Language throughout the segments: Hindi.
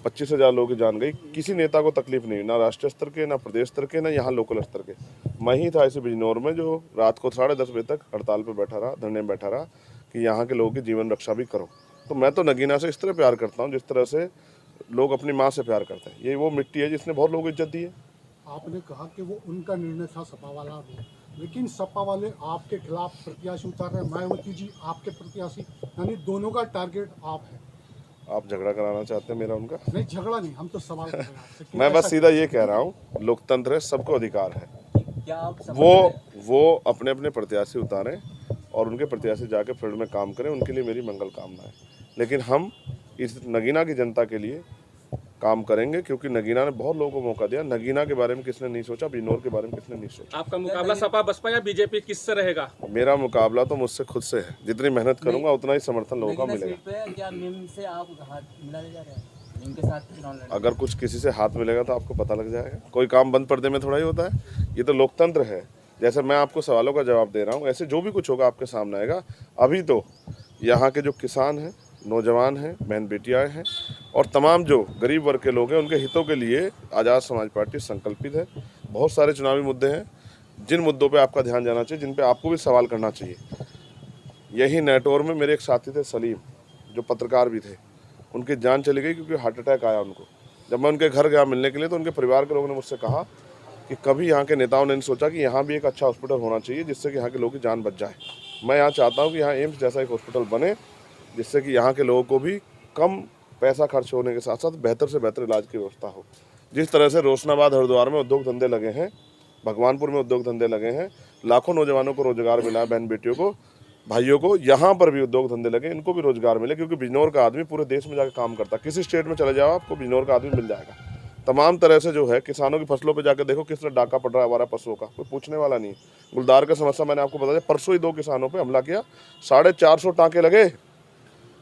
25,000 लोगों की जान गई। किसी नेता को तकलीफ नहीं, ना राष्ट्रीय स्तर के, ना प्रदेश स्तर के, ना यहाँ लोकल स्तर के। मैं ही था ऐसे बिजनौर में जो रात को 10:30 बजे तक हड़ताल पे बैठा रहा, धरने में बैठा रहा कि यहाँ के लोगों की जीवन रक्षा भी करो। तो मैं तो नगीना से इस तरह प्यार करता हूँ जिस तरह से लोग अपनी माँ से प्यार करते हैं। ये वो मिट्टी है जिसने बहुत लोगों को इज्जत दी है। आपने कहा कि वो उनका निर्णय था सपा वाला भी, लेकिन सपा वाले आपके खिलाफ प्रत्याशी उतार रहे हैं, मायावती जी आपके प्रत्याशी, यानी दोनों का टारगेट आप है। आप झगड़ा कराना चाहते हैं मेरा उनका? नहीं, झगड़ा नहीं, हम तो सवाल कर रहे हैं आपसे कि मैं बस ऐसा सीधा ये कह रहा हूँ, लोकतंत्र है, सबको अधिकार है। क्या आप वो अपने अपने प्रत्याशी उतारें और उनके प्रत्याशी जाके फील्ड में काम करें, उनके लिए मेरी मंगल कामना है। लेकिन हम इस नगीना की जनता के लिए काम करेंगे, क्योंकि नगीना ने बहुत लोगों को मौका दिया। नगीना के बारे में किसने नहीं सोचा, बिजनौर के बारे में किसने नहीं सोचा। आपका मुकाबला सपा बसपा या बीजेपी किससे रहेगा? मेरा मुकाबला तो मुझसे खुद से है। जितनी मेहनत करूंगा उतना ही समर्थन लोगों का मिलेगा। क्या नीम से आप हाथ मिलाने जा रहे हैं? नीम के साथ चुनाव लड़ना? अगर कुछ किसी से हाथ मिलेगा तो आपको पता लग जाएगा। कोई काम बंद पर्दे में थोड़ा ही होता है, ये तो लोकतंत्र है। जैसे मैं आपको सवालों का जवाब दे रहा हूँ, ऐसे जो भी कुछ होगा आपके सामने आएगा। अभी तो यहाँ के जो किसान हैं, नौजवान हैं, बहन बेटियाँ हैं और तमाम जो गरीब वर्ग के लोग हैं, उनके हितों के लिए आज़ाद समाज पार्टी संकल्पित है। बहुत सारे चुनावी मुद्दे हैं जिन मुद्दों पे आपका ध्यान जाना चाहिए, जिन पे आपको भी सवाल करना चाहिए। यही नेटवर्क में मेरे एक साथी थे सलीम, जो पत्रकार भी थे, उनकी जान चली गई क्योंकि हार्ट अटैक आया उनको। जब मैं उनके घर गया मिलने के लिए तो उनके परिवार के लोगों ने मुझसे कहा कि कभी यहाँ के नेताओं ने नहीं सोचा कि यहाँ भी एक अच्छा हॉस्पिटल होना चाहिए जिससे कि यहाँ के लोगों की जान बच जाए। मैं यहाँ चाहता हूँ कि यहाँ एम्स जैसा एक हॉस्पिटल बने जिससे कि यहाँ के लोगों को भी कम पैसा खर्च होने के साथ साथ बेहतर से बेहतर इलाज की व्यवस्था हो। जिस तरह से रोशनाबाद हरिद्वार में उद्योग धंधे लगे हैं, भगवानपुर में उद्योग धंधे लगे हैं, लाखों नौजवानों को रोजगार मिला है, बहन बेटियों को, भाइयों को, यहाँ पर भी उद्योग धंधे लगे, इनको भी रोजगार मिले। क्योंकि बिजनौर का आदमी पूरे देश में जाकर काम करता है। किसी स्टेट में चले जाओ आपको बिजनौर का आदमी मिल जाएगा। तमाम तरह से जो है किसानों की फसलों पे जाकर देखो किस तरह डाका पड़ रहा है हमारा पशुओं का, कोई पूछने वाला नहीं। गुलदार का समस्या मैंने आपको बता दिया, परसों ही 2 किसानों पे हमला किया, 450 टाँके लगे,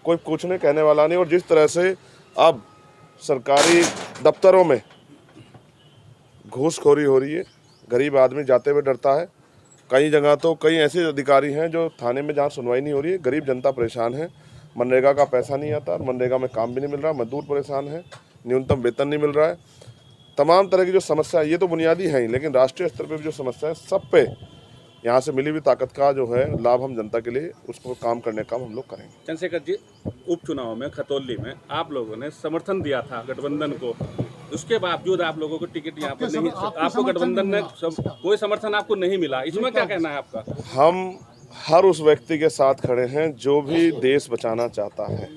कोई पूछने कहने वाला नहीं। और जिस तरह से अब सरकारी दफ्तरों में घूसखोरी हो रही है, गरीब आदमी जाते हुए डरता है। कई जगह तो कई ऐसे अधिकारी हैं जो थाने में जहाँ सुनवाई नहीं हो रही है, गरीब जनता परेशान है। मनरेगा का पैसा नहीं आता, मनरेगा में काम भी नहीं मिल रहा, मजदूर परेशान है, न्यूनतम वेतन नहीं मिल रहा है। तमाम तरह की जो समस्या है, ये तो बुनियादी है ही, लेकिन राष्ट्रीय स्तर पर भी जो समस्या है, सब पे यहाँ से मिली हुई ताकत का जो है लाभ हम जनता के लिए उसको काम करने का हम लोग करेंगे। चंद्रशेखर जी, उपचुनाव में खतौली में आप लोगों ने समर्थन दिया था गठबंधन को, उसके बावजूद आप लोगों को टिकट यहाँ पर नहीं, आपको गठबंधन ने कोई समर्थन आपको नहीं मिला, इसमें क्या कहना है आपका? हम हर उस व्यक्ति के साथ खड़े हैं जो भी देश बचाना चाहता है।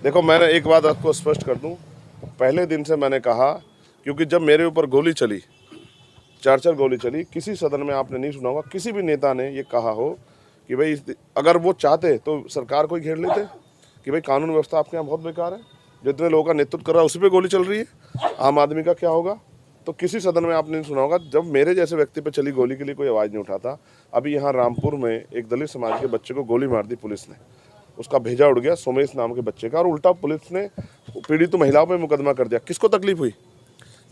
देखो, मैंने एक बात आपको स्पष्ट कर दूं, पहले दिन से मैंने कहा, क्योंकि जब मेरे ऊपर गोली चली, 4 गोली चली, किसी सदन में आपने नहीं सुना होगा किसी भी नेता ने ये कहा हो कि भाई अगर वो चाहते तो सरकार को ही घेर लेते, कि भाई कानून व्यवस्था आपके यहाँ बहुत बेकार है, जितने लोगों का नेतृत्व कर रहा है उसी पे गोली चल रही है, आम आदमी का क्या होगा। तो किसी सदन में आपने नहीं सुना होगा जब मेरे जैसे व्यक्ति पे चली गोली के लिए कोई आवाज़ नहीं उठाता। अभी यहाँ रामपुर में एक दलित समाज के बच्चे को गोली मार दी पुलिस ने, उसका भेजा उड़ गया, सोमेश नाम के बच्चे का, और उल्टा पुलिस ने पीड़ित महिलाओं पर मुकदमा कर दिया। किसको तकलीफ हुई?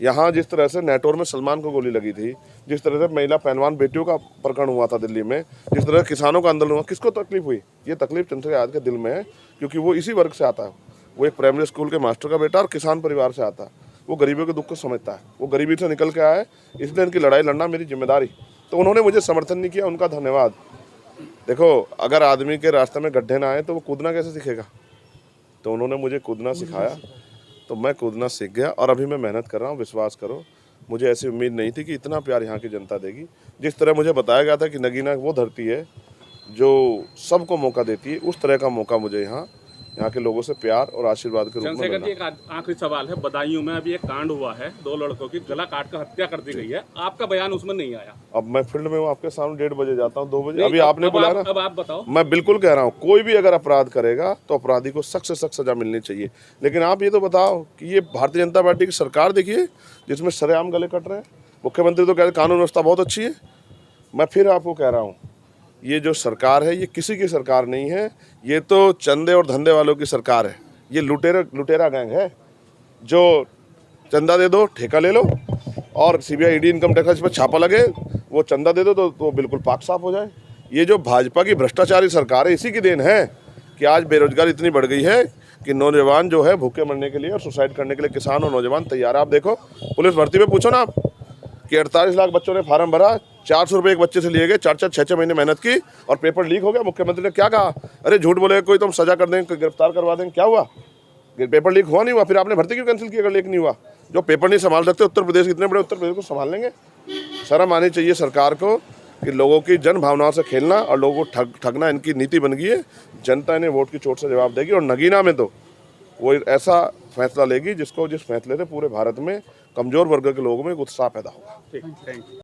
यहाँ जिस तरह से नेटवर्क में सलमान को गोली लगी थी, जिस तरह से महिला पहलवान बेटियों का प्रकरण हुआ था दिल्ली में, जिस तरह किसानों का आंदोलन हुआ, किसको तकलीफ हुई? ये तकलीफ चंद्रशेखर आजाद के दिल में है, क्योंकि वो इसी वर्ग से आता है। वो एक प्राइमरी स्कूल के मास्टर का बेटा और किसान परिवार से आता है। वो गरीबों के दुख को समझता है, वो गरीबी से निकल के आया है, इसलिए इनकी लड़ाई लड़ना मेरी जिम्मेदारी। तो उन्होंने मुझे समर्थन नहीं किया, उनका धन्यवाद। देखो, अगर आदमी के रास्ते में गड्ढे ना आए तो वो कूदना कैसे सीखेगा? तो उन्होंने मुझे कूदना सिखाया, तो मैं कूदना सीख गया और अभी मैं मेहनत कर रहा हूँ। विश्वास करो, मुझे ऐसी उम्मीद नहीं थी कि इतना प्यार यहाँ की जनता देगी। जिस तरह मुझे बताया गया था कि नगीना वो धरती है जो सबको मौका देती है, उस तरह का मौका मुझे यहाँ के लोगों से प्यार और आशीर्वाद के रूप में चंद्रशेखर जी, मिला। एक आखिरी सवाल है। बदायूं में अभी एक कांड हुआ है, 2 लड़कों की गला काट कर हत्या कर दी गई है, आपका बयान उसमें नहीं आया। अब मैं फील्ड में हूँ, आपके सामने 1:30 बजे जाता हूँ, 2 बजे। नहीं, अभी आपने बुलाया ना, अब आप बताओ। मैं बिल्कुल कह रहा हूँ, कोई भी अगर अपराध करेगा तो अपराधी को सख्त से सख्त सजा मिलनी चाहिए। लेकिन आप ये तो बताओ कि ये भारतीय जनता पार्टी की सरकार देखिए जिसमें सरेआम गले कट रहे हैं। मुख्यमंत्री तो कह रहे कानून व्यवस्था बहुत अच्छी है। मैं फिर आपको कह रहा हूँ, ये जो सरकार है ये किसी की सरकार नहीं है, ये तो चंदे और धंधे वालों की सरकार है। ये लुटेरा गैंग है जो चंदा दे दो, ठेका ले लो, और सीबीआई ईडी इनकम टैक्स पर छापा लगे, वो चंदा दे दो तो बिल्कुल पाक साफ हो जाए। ये जो भाजपा की भ्रष्टाचारी सरकार है, इसी की देन है कि आज बेरोजगारी इतनी बढ़ गई है कि नौजवान जो है भूखे मरने के लिए और सुसाइड करने के लिए किसान और नौजवान तैयार है। आप देखो पुलिस भर्ती में पूछो ना आप कि 48 लाख बच्चों ने फार्म भरा, 400 रुपये एक बच्चे से लिए गए, 4-4, 6-6 महीने मेहनत की और पेपर लीक हो गया। मुख्यमंत्री ने क्या कहा, अरे झूठ बोले कोई तो हम सजा कर देंगे, गिरफ्तार करवा देंगे। क्या हुआ, पेपर लीक हुआ नहीं हुआ, फिर आपने भर्ती क्यों कैंसिल की अगर लीक नहीं हुआ? जो पेपर नहीं संभाल सकते उत्तर प्रदेश, इतने बड़े उत्तर प्रदेश को संभाल लेंगे? शर्म आनी चाहिए सरकार को कि लोगों की जन भावनाओं से खेलना और लोगों को ठगना इनकी नीति बन गई है। जनता इन्हें वोट की चोट से जवाब देगी और नगीना में तो वो ऐसा फैसला लेगी जिस फैसले से पूरे भारत में कमजोर वर्ग के लोगों में एक उत्साह पैदा होगा। ठीक, थैंक यू।